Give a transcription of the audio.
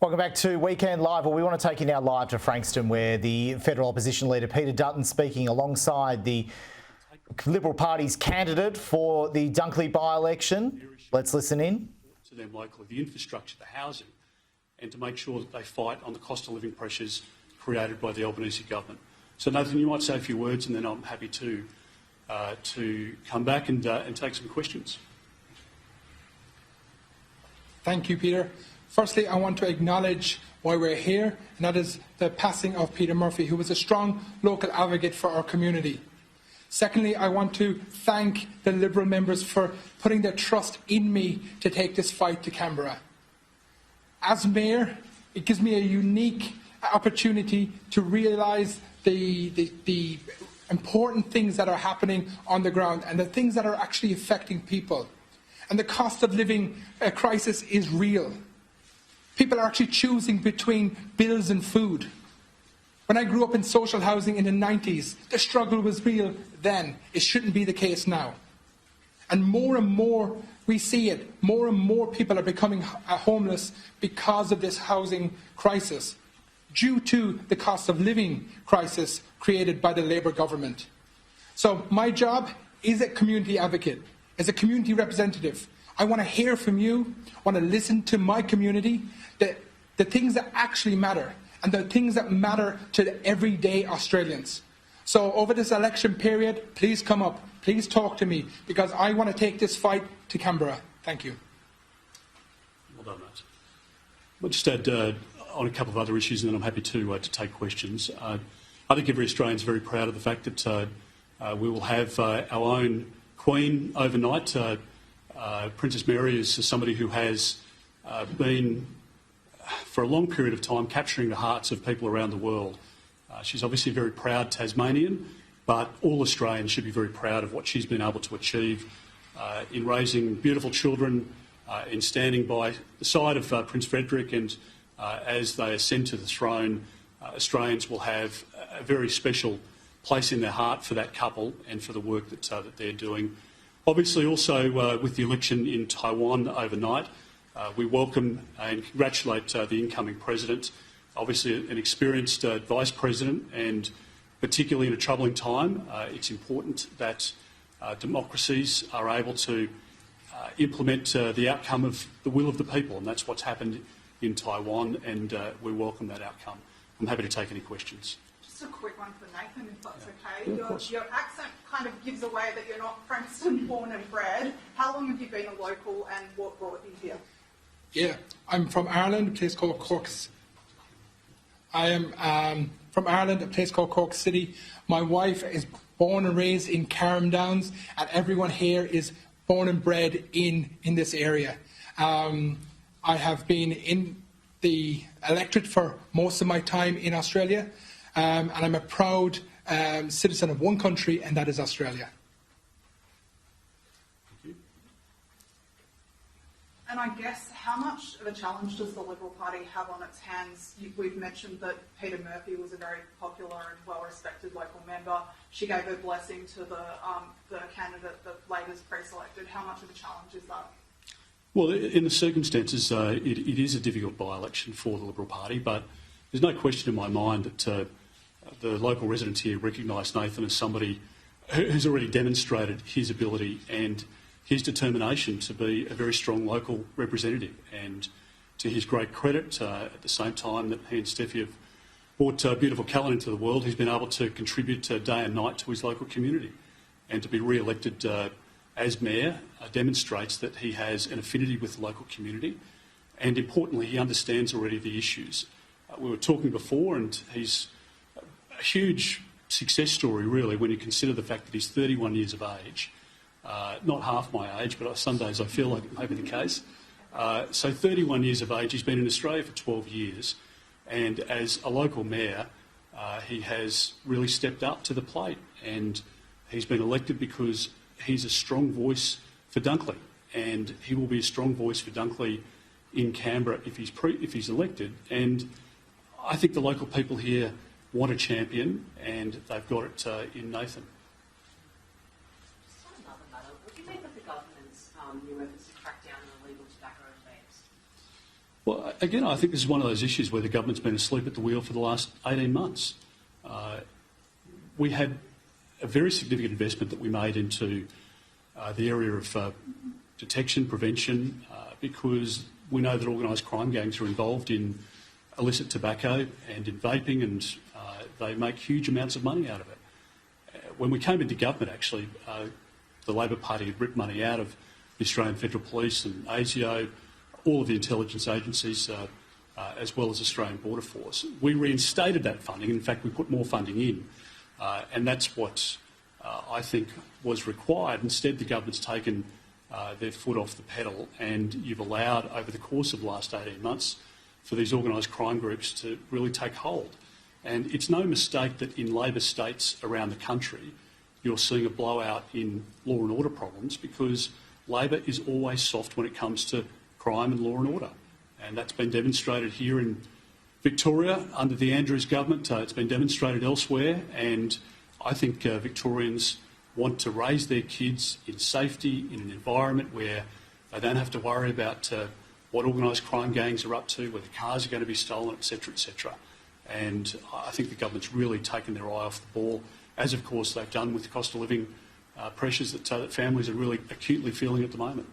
Welcome back to Weekend Live. Well, we want to take you now live to Frankston, where the federal opposition leader Peter Dutton speaking alongside the Liberal Party's candidate for the Dunkley by-election. Let's listen in. To them locally, the infrastructure, the housing, and to make sure that they fight on the cost of living pressures created by the Albanese government. So Nathan, you might say a few words and then I'm happy to come back and take some questions. Thank you, Peter. Firstly, I want to acknowledge why we're here, and that is the passing of Peter Murphy, who was a strong local advocate for our community. Secondly, I want to thank the Liberal members for putting their trust in me to take this fight to Canberra. As Mayor, it gives me a unique opportunity to realise the important things that are happening on the ground and the things that are actually affecting people. And the cost of living crisis is real. People are actually choosing between bills and food. When I grew up in social housing in the 90s, the struggle was real then. It shouldn't be the case now. And more we see it. More and more people are becoming homeless because of this housing crisis, due to the cost of living crisis created by the Labour government. So my job is a community advocate, as a community representative. I want to hear from you, I want to listen to my community, the things that actually matter, and the things that matter to the everyday Australians. So over this election period, please come up, please talk to me, because I want to take this fight to Canberra. Thank you. Well done, mate. I'll just add on a couple of other issues, and then I'm happy to take questions. I think every Australian is very proud of the fact that we will have our own Queen overnight. Princess Mary is somebody who has been, for a long period of time, capturing the hearts of people around the world. She's obviously a very proud Tasmanian, but all Australians should be very proud of what she's been able to achieve in raising beautiful children, in standing by the side of Prince Frederick, and as they ascend to the throne, Australians will have a very special place in their heart for that couple and for the work that they're doing. Obviously, also with the election in Taiwan overnight, we welcome and congratulate the incoming president, obviously an experienced vice president, and particularly in a troubling time, it's important that democracies are able to implement the outcome of the will of the people, and that's what's happened in Taiwan, and we welcome that outcome. I'm happy to take any questions. Just a quick one for Nathan, if that's okay. Your accent kind of gives away that you're not Frankston born and bred. How long have you been a local, and what brought you here? Yeah, I'm from Ireland, a place called Cork. I am from Ireland, a place called Cork City. My wife is born and raised in Carrum Downs, and everyone here is born and bred in this area. I have been in the electorate for most of my time in Australia, and I'm a proud citizen of one country, and that is Australia. Thank you. And I guess, how much of a challenge does the Liberal Party have on its hands? We've mentioned that Peter Murphy was a very popular and well-respected local member. She gave her blessing to the candidate that Labor's pre-selected. How much of a challenge is that? Well, in the circumstances, it is a difficult by-election for the Liberal Party, but there's no question in my mind that the local residents here recognise Nathan as somebody who's already demonstrated his ability and his determination to be a very strong local representative. And to his great credit, at the same time that he and Steffi have brought beautiful Callan into the world, he's been able to contribute day and night to his local community. And to be re-elected as mayor demonstrates that he has an affinity with the local community, and importantly, he understands already the issues. We were talking before, and he's a huge success story, really, when you consider the fact that he's 31 years of age. Not half my age, but some days I feel like it may be the case. So 31 years of age, he's been in Australia for 12 years, and as a local mayor, he has really stepped up to the plate, and he's been elected because he's a strong voice for Dunkley, and he will be a strong voice for Dunkley in Canberra if he's elected. And I think the local people here want a champion, and they've got it in Nathan. Just on another matter, what do you make of the government's new efforts to crack down on illegal tobacco vapes? Well, again, I think this is one of those issues where the government's been asleep at the wheel for the last 18 months. We had a very significant investment that we made into the area of detection, prevention, because we know that organised crime gangs are involved in illicit tobacco and in vaping, and they make huge amounts of money out of it. When we came into government, actually, the Labor Party had ripped money out of the Australian Federal Police and ASIO, all of the intelligence agencies, as well as Australian Border Force. We reinstated that funding. In fact, we put more funding in, and that's what I think was required. Instead, the government's taken their foot off the pedal, and you've allowed, over the course of the last 18 months, for these organised crime groups to really take hold. And it's no mistake that in Labor states around the country, you're seeing a blowout in law and order problems, because Labor is always soft when it comes to crime and law and order. And that's been demonstrated here in Victoria under the Andrews government. It's been demonstrated elsewhere, and I think Victorians want to raise their kids in safety, in an environment where they don't have to worry about what organised crime gangs are up to, whether cars are going to be stolen, etc., etc. And I think the government's really taken their eye off the ball, as of course they've done with the cost of living pressures that families are really acutely feeling at the moment.